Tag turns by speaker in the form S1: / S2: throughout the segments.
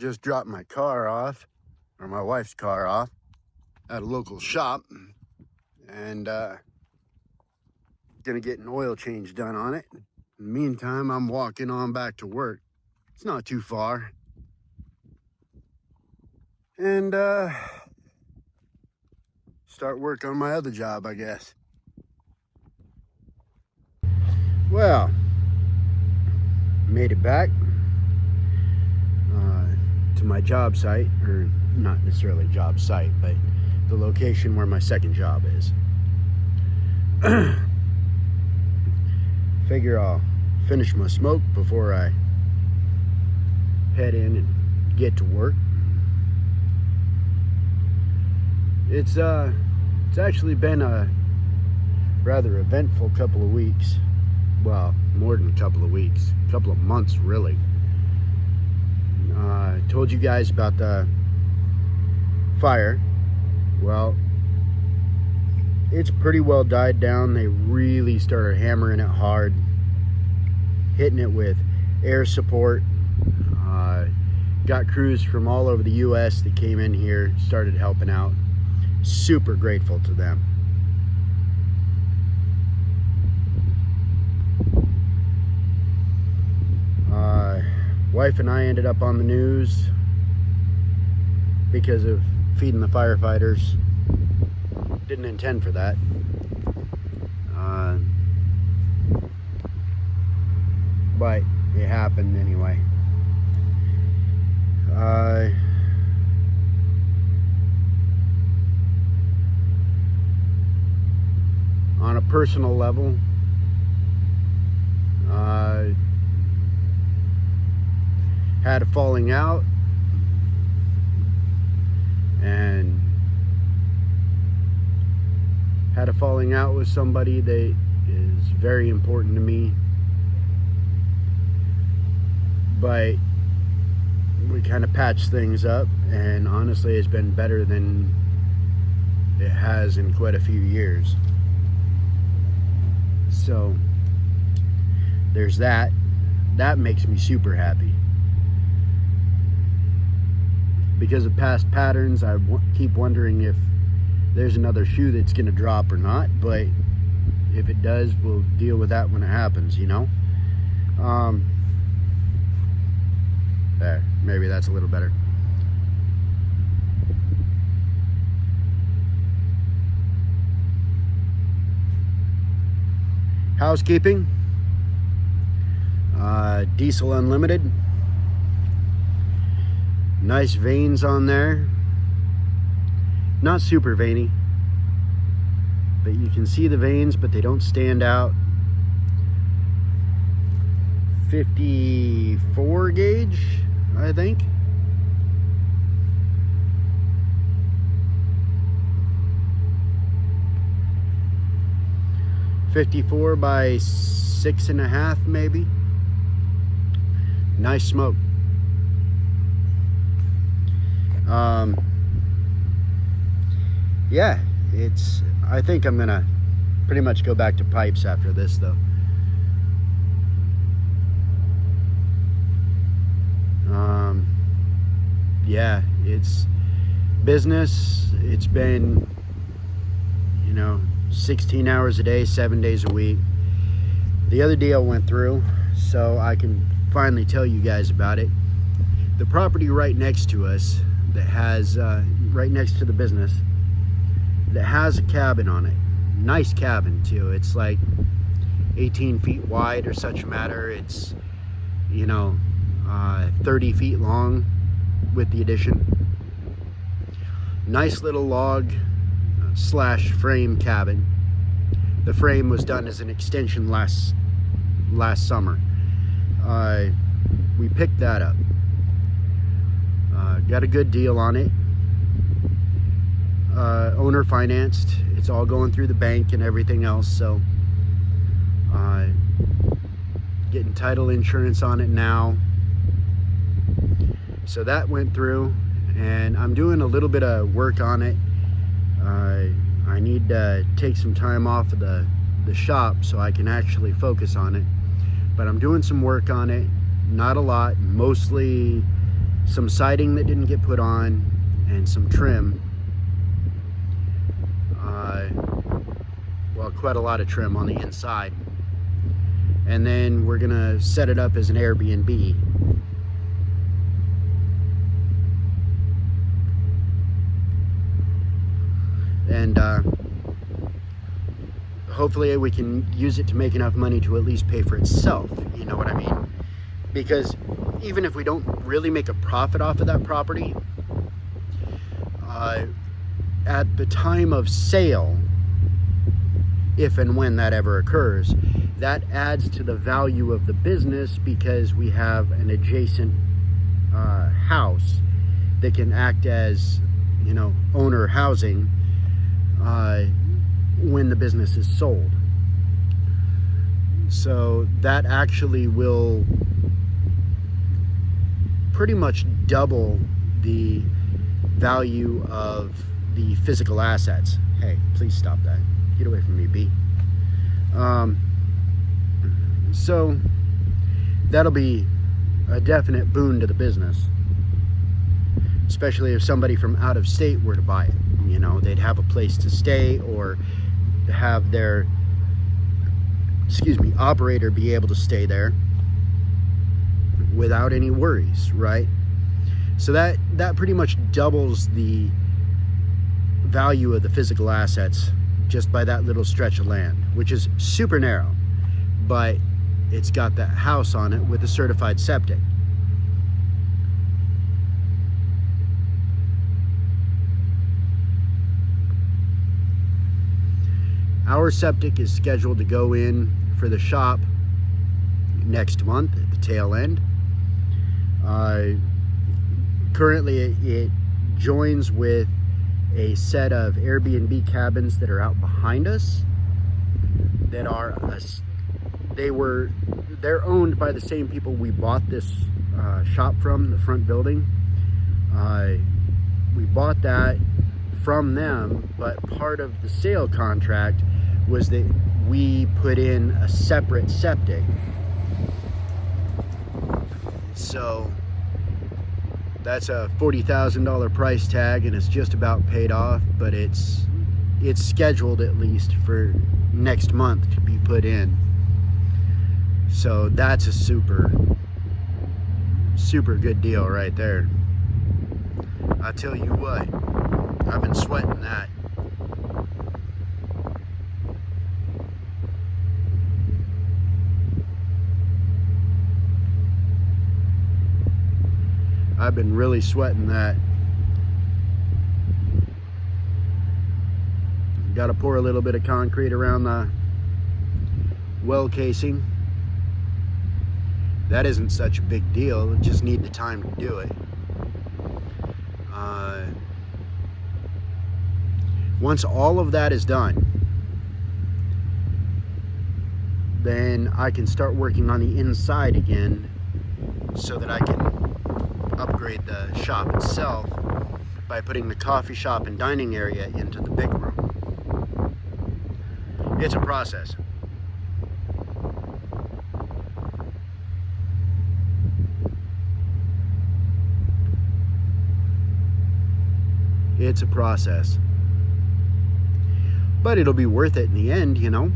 S1: just dropped my car off, or my wife's car off, at a local shop, and gonna get an oil change done on it. In the meantime, I'm walking on back to work. It's not too far. And start work on my other job, I guess. Well, made it back to my job site, or not necessarily job site, but the location where my second job is. Figure I'll finish my smoke before I head in and get to work. It's actually been a rather eventful couple of weeks. Well, more than a couple of weeks, a couple of months really. I told you guys about the fire. Well, it's pretty well died down. They really started hammering it hard, hitting it with air support. Got crews from all over the US that came in here, started helping out. Super grateful to them. Wife and I ended up on the news because of feeding the firefighters. Didn't intend for that. But it happened anyway. On a personal level, had a falling out, and had a falling out with somebody that is very important to me, but we kind of patched things up, and honestly it's been better than it has in quite a few years. So there's that. That makes me super happy. Because of past patterns, I keep wondering if there's another shoe that's going to drop or not. But if it does, we'll deal with that when it happens, you know? There, maybe that's a little better. Housekeeping. Diesel Unlimited. Nice veins on there. Not super veiny, but you can see the veins, but they don't stand out. 54 gauge, I think. .54 by 6.5 maybe. Nice smoke. Yeah, I think I'm gonna pretty much go back to pipes after this though. Yeah, it's business. It's been, 16 hours a day, 7 days a week. The other deal went through, so I can finally tell you guys about it. The property right next to us that has, right next to the business, that has a cabin on it. Nice cabin too. It's like 18 feet wide or such a matter. It's, 30 feet long with the addition. Nice little log / frame cabin. The frame was done as an extension last summer. We picked that up. Got a good deal on it. Owner financed. It's all going through the bank and everything else, so getting title insurance on it now. So that went through, and I'm doing a little bit of work on it. I need to take some time off of the shop so I can actually focus on it, but I'm doing some work on it. Not a lot, mostly some siding that didn't get put on, and some trim. Well, quite a lot of trim on the inside. And then we're gonna set it up as an Airbnb. And hopefully we can use it to make enough money to at least pay for itself, you know what I mean? Because even if we don't really make a profit off of that property, at the time of sale, if and when that ever occurs, that adds to the value of the business, because we have an adjacent house that can act as, you know, owner housing when the business is sold. So that actually will pretty much double the value of the physical assets. Hey, please stop that. Get away from me, B. So that'll be a definite boon to the business, especially if somebody from out of state were to buy it. You know, they'd have a place to stay, or have their, operator be able to stay there without any worries, right? So that pretty much doubles the value of the physical assets just by that little stretch of land, which is super narrow, but it's got that house on it with a certified septic. Our septic is scheduled to go in for the shop next month at the tail end. Currently it joins with a set of Airbnb cabins that are out behind us that are they're owned by the same people we bought this shop from, the front building. We bought that from them, but part of the sale contract was that we put in a separate septic. So that's a $40,000 price tag, and it's just about paid off, but it's scheduled at least for next month to be put in. So that's a super good deal right there. I tell you what, I've been sweating that. I've been really sweating that. Got to pour a little bit of concrete around the well casing. That isn't such a big deal. Just need the time to do it. Once all of that is done, then I can start working on the inside again, so that I can upgrade the shop itself by putting the coffee shop and dining area into the big room. It's a process. It's a process. But it'll be worth it in the end, you know.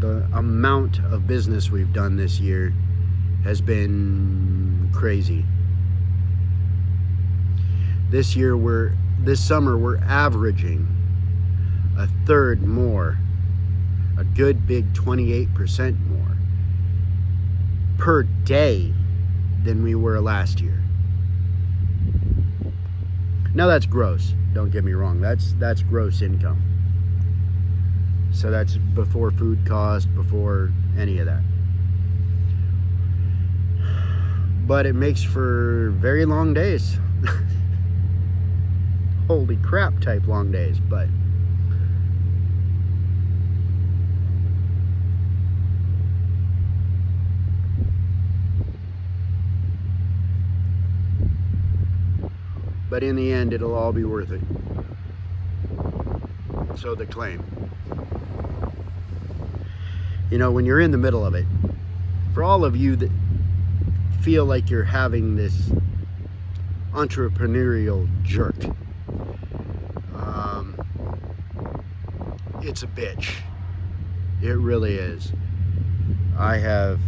S1: The amount of business we've done this year has been crazy. This summer we're averaging a third more, a good big 28% more per day than we were last year. Now that's gross, don't get me wrong, that's gross income. So that's before food cost, before any of that. But it makes for very long days. Holy crap type long days, but but in the end it'll all be worth it. So the claim. You know, when you're in the middle of it, for all of you that feel like you're having this entrepreneurial jerk, it's a bitch. It really is. I have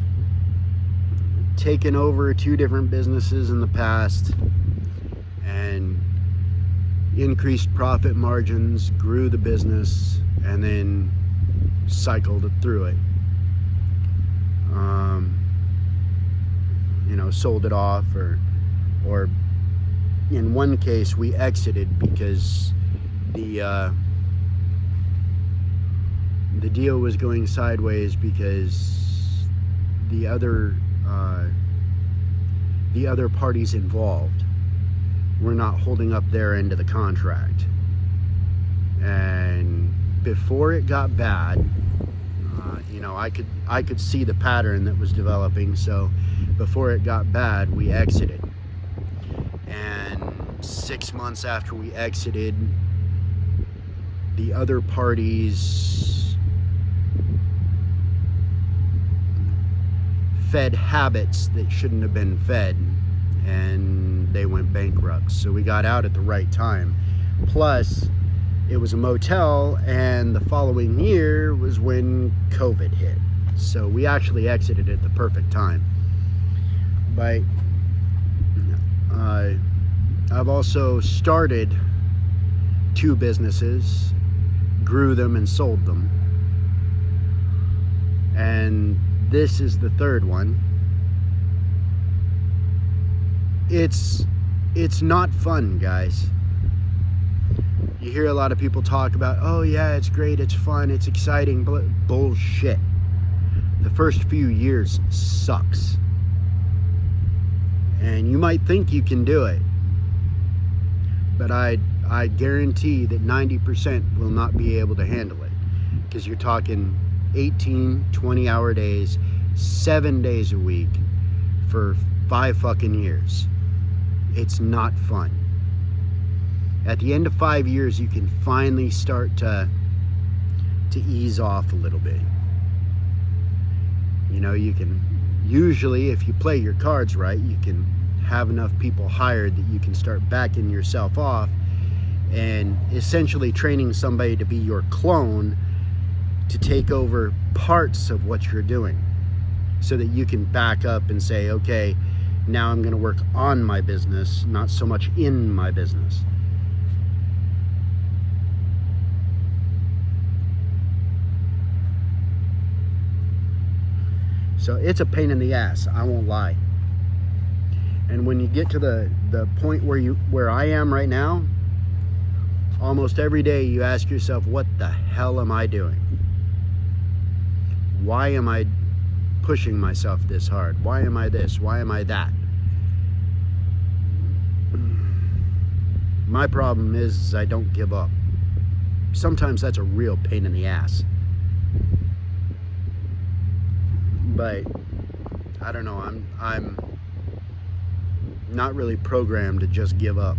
S1: taken over 2 different businesses in the past and increased profit margins, grew the business, and then cycled it through it. You know, sold it off, or in one case we exited because the deal was going sideways because the other parties involved were not holding up their end of the contract. And before it got bad, you know, I could see the pattern that was developing. So before it got bad, we exited. And 6 months after we exited, the other parties fed habits that shouldn't have been fed, and they went bankrupt. So we got out at the right time. Plus, it was a motel, and the following year was when COVID hit. So we actually exited at the perfect time. But I've also started 2 businesses, grew them and sold them. And this is the 3rd one. It's not fun, guys. You hear a lot of people talk about, oh yeah, it's great, it's fun, it's exciting. Bullshit. The first few years sucks. And you might think you can do it, but I guarantee that 90% will not be able to handle it, because you're talking 18, 20-hour days, 7 days a week for 5 fucking years. It's not fun. At the end of 5 years, you can finally start to ease off a little bit. You know, you can usually, if you play your cards right, you can have enough people hired that you can start backing yourself off and essentially training somebody to be your clone to take over parts of what you're doing, so that you can back up and say, okay, now I'm going to work on my business, not so much in my business. So it's a pain in the ass, I won't lie. And when you get to the point where I am right now, almost every day you ask yourself, what the hell am I doing? Why am I pushing myself this hard? Why am I this? Why am I that? My problem is I don't give up. Sometimes that's a real pain in the ass. But I don't know, I'm not really programmed to just give up.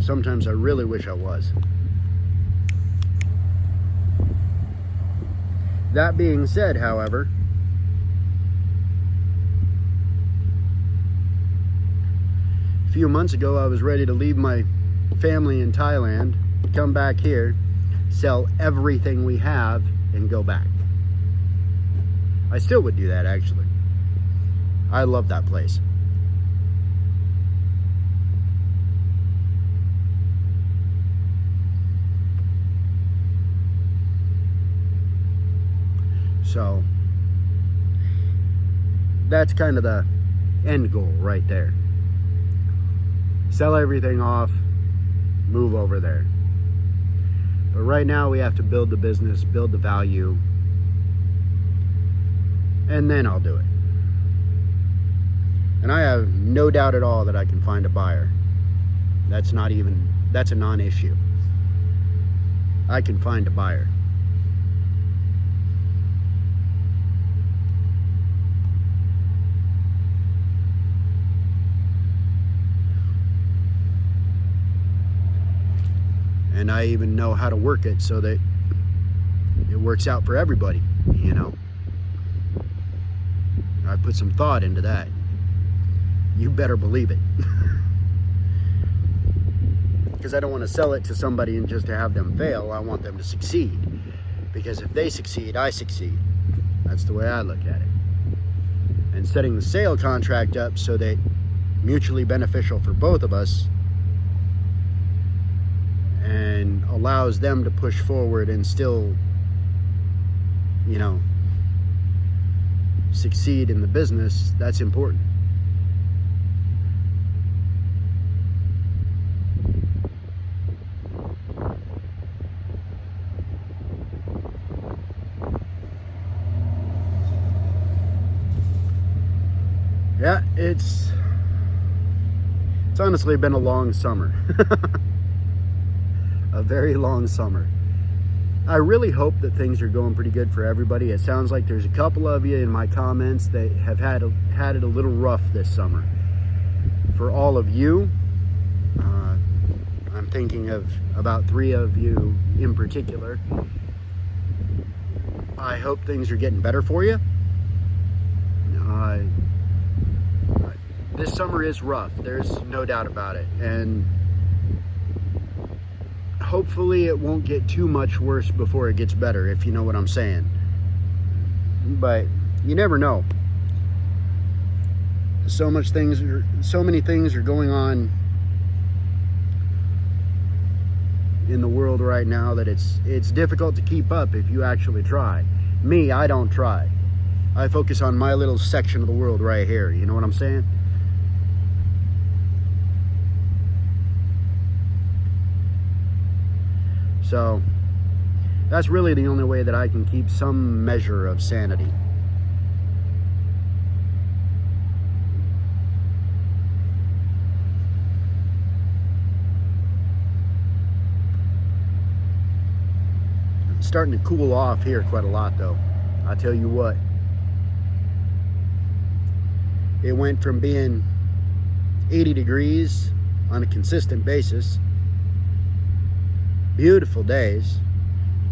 S1: Sometimes I really wish I was. That being said, however, a few months ago I was ready to leave my family in Thailand, come back here, sell everything we have, and go back. I still would do that, actually. I love that place. So that's kind of the end goal right there. Sell everything off, move over there. But right now we have to build the business, build the value, and then I'll do it. And I have no doubt at all that I can find a buyer. That's a non-issue. I can find a buyer. And I even know how to work it so that it works out for everybody, you know. I put some thought into that. You better believe it. Because I don't want to sell it to somebody and just to have them fail. I want them to succeed. Because if they succeed, I succeed. That's the way I look at it. And setting the sale contract up so that mutually beneficial for both of us and allows them to push forward and still, you know, succeed in the business, that's important. Yeah, it's honestly been a long summer. A very long summer. I really hope that things are going pretty good for everybody. It sounds like there's a couple of you in my comments that have had it a little rough this summer. For all of you, I'm thinking of about 3 of you in particular. I hope things are getting better for you. This summer is rough, there's no doubt about it, and hopefully it won't get too much worse before it gets better, if you know what I'm saying. But you never know. So many things are going on in the world right now that it's difficult to keep up if you actually try. Me, I don't try. I focus on my little section of the world right here, you know what I'm saying? So that's really the only way that I can keep some measure of sanity. It's starting to cool off here quite a lot though. I tell you what. It went from being 80 degrees on a consistent basis, beautiful days,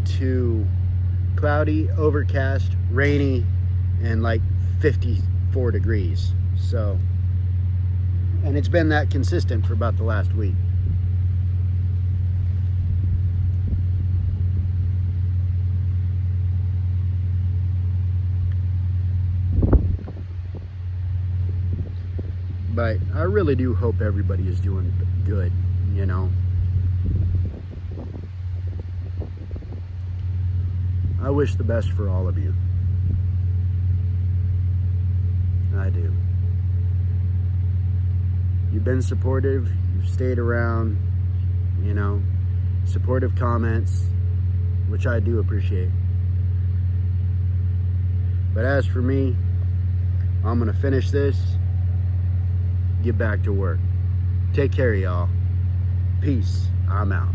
S1: to cloudy, overcast, rainy, and like 54 degrees. So, and it's been that consistent for about the last week. But I really do hope everybody is doing good, you know. I wish the best for all of you. I do. You've been supportive, you've stayed around, you know, supportive comments, which I do appreciate. But as for me, I'm gonna finish this, get back to work. Take care, y'all. Peace. I'm out.